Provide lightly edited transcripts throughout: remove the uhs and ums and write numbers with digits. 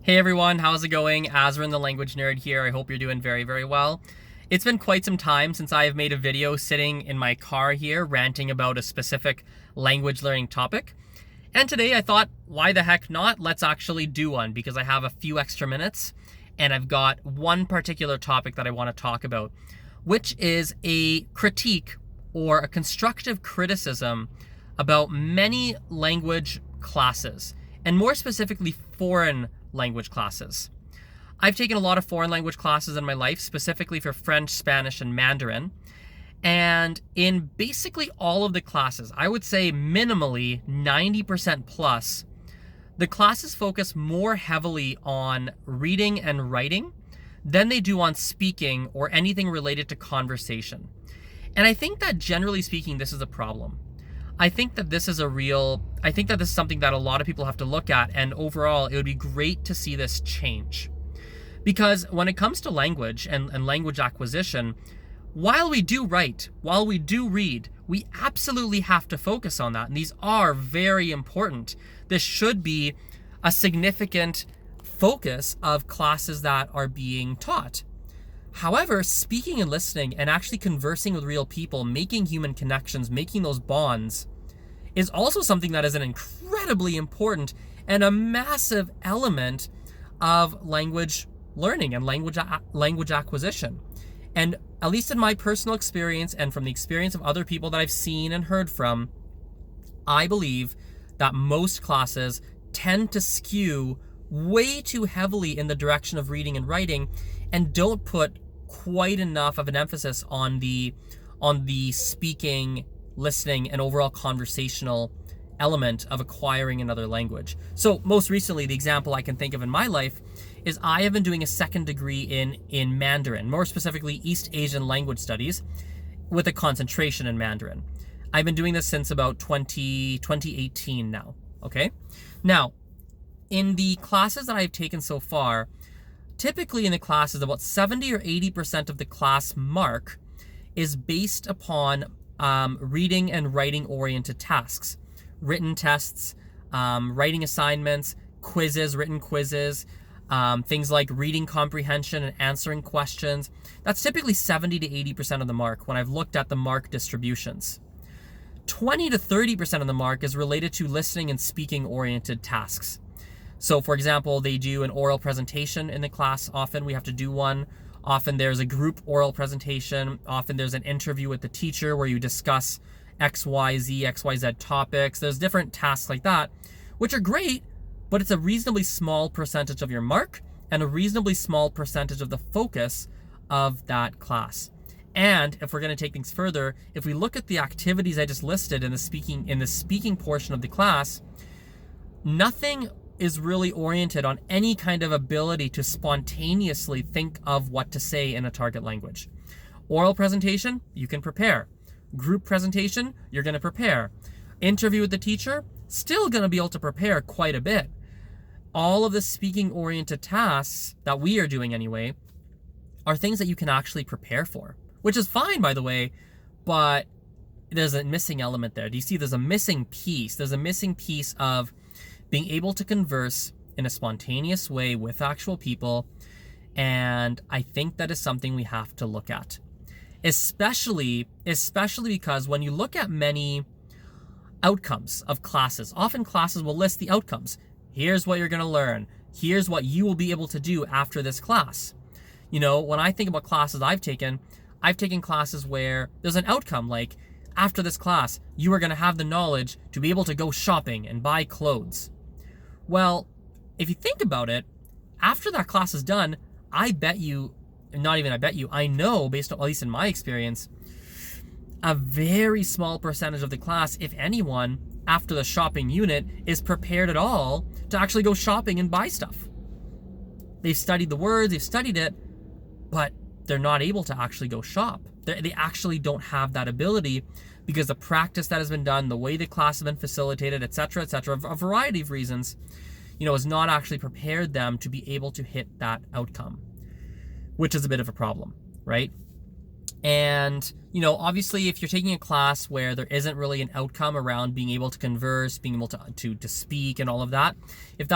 Hey everyone, how's it going? Azren the language nerd here. I hope you're doing very, very well. It's been quite some time since I have made a video sitting in my car here ranting about a specific language learning topic. And today I thought, why the heck not? Let's actually do one because I have a few extra minutes and I've got one particular topic that I want to talk about, which is a critique or a constructive criticism about many language classes, and more specifically foreign language classes. I've taken a lot of foreign language classes in my life, specifically for French, Spanish, and Mandarin. And in basically all of the classes, I would say minimally 90% plus, the classes focus more heavily on reading and writing than they do on speaking or anything related to conversation. And I think that generally speaking, this is a problem. I think that this is something that a lot of people have to look at, and overall, it would be great to see this change. Because when it comes to language and language acquisition, while we do write, while we do read, we absolutely have to focus on that. And these are very important. This should be a significant focus of classes that are being taught. However, speaking and listening and actually conversing with real people, making human connections, making those bonds, is also something that is an incredibly important and a massive element of language learning and language acquisition. And at least in my personal experience and from the experience of other people that I've seen and heard from, I believe that most classes tend to skew way too heavily in the direction of reading and writing and don't put quite enough of an emphasis on the speaking, listening, and overall conversational element of acquiring another language. So most recently, the example I can think of in my life is I have been doing a second degree in Mandarin, more specifically East Asian language studies, with a concentration in Mandarin. I've been doing this since about 2018 now, okay? Now, in the classes that I've taken so far, typically in the classes, about 70 or 80% of the class mark is based upon reading and writing oriented tasks, written tests, writing assignments, quizzes, written quizzes, things like reading comprehension and answering questions. That's typically 70 to 80% of the mark when I've looked at the mark distributions. 20 to 30% of the mark is related to listening and speaking oriented tasks. So for example, they do an oral presentation in the class. Often we have to do one. Often there's a group oral presentation. Often there's an interview with the teacher where you discuss XYZ topics. There's different tasks like that, which are great, but it's a reasonably small percentage of your mark and a reasonably small percentage of the focus of that class. And if we're going to take things further, if we look at the activities I just listed in the speaking portion of the class, nothing is really oriented on any kind of ability to spontaneously think of what to say in a target language. Oral presentation, you can prepare. Group presentation, you're going to prepare. Interview with the teacher, still going to be able to prepare quite a bit. All of the speaking-oriented tasks that we are doing anyway are things that you can actually prepare for, which is fine, by the way, but there's a missing element there. Do you see there's a missing piece? There's a missing piece of being able to converse in a spontaneous way with actual people, and I think that is something we have to look at. Especially because when you look at many outcomes of classes, often classes will list the outcomes. Here's what you're going to learn. Here's what you will be able to do after this class. You know, when I think about classes I've taken classes where there's an outcome like, after this class, you are going to have the knowledge to be able to go shopping and buy clothes. Well, if you think about it, after that class is done, I know, based on, at least in my experience, a very small percentage of the class, if anyone, after the shopping unit, is prepared at all to actually go shopping and buy stuff. They've studied the words, they've studied it, but they're not able to actually go shop. They actually don't have that ability because the practice that has been done, the way the class has been facilitated, etc., a variety of reasons, has not actually prepared them to be able to hit that outcome, which is a bit of a problem, right? And, obviously if you're taking a class where there isn't really an outcome around being able to converse, being able to speak and all of that, if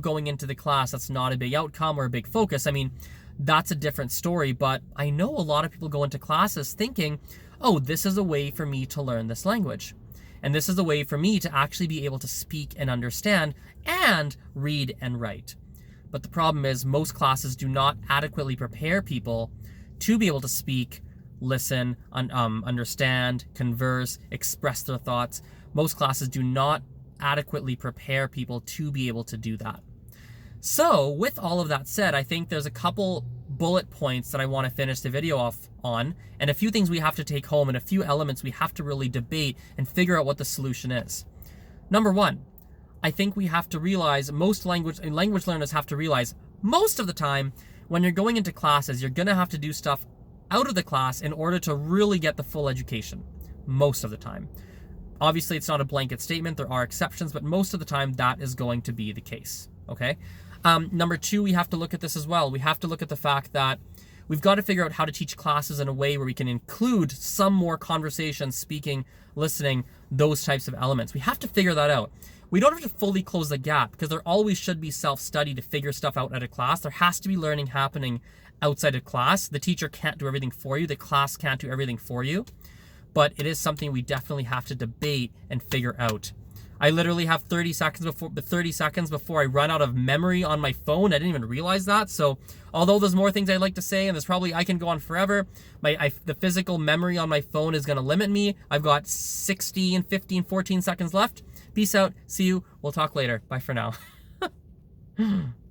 going into the class, that's not a big outcome or a big focus, I mean, that's a different story. But I know a lot of people go into classes thinking, oh, this is a way for me to learn this language. And this is a way for me to actually be able to speak and understand and read and write. But the problem is most classes do not adequately prepare people to be able to speak, listen, understand, converse, express their thoughts. Most classes do not adequately prepare people to be able to do that. So with all of that said, I think there's a couple bullet points that I want to finish the video off on, and a few things we have to take home and a few elements we have to really debate and figure out what the solution is. Number one, I think we have to realize, language learners have to realize, most of the time when you're going into classes, you're going to have to do stuff out of the class in order to really get the full education. Most of the time. Obviously, it's not a blanket statement. There are exceptions, but most of the time that is going to be the case. Okay. Number two, we have to look at this as well. We have to look at the fact that we've got to figure out how to teach classes in a way where we can include some more conversation, speaking, listening, those types of elements. We have to figure that out. We don't have to fully close the gap because there always should be self-study to figure stuff out at a class. There has to be learning happening outside of class. The teacher can't do everything for you. The class can't do everything for you. But it is something we definitely have to debate and figure out. I literally have 30 seconds before I run out of memory on my phone. I didn't even realize that. So although there's more things I'd like to say, and there's probably, I can go on forever, the physical memory on my phone is going to limit me. I've got 16, 15, 14 seconds left. Peace out. See you. We'll talk later. Bye for now.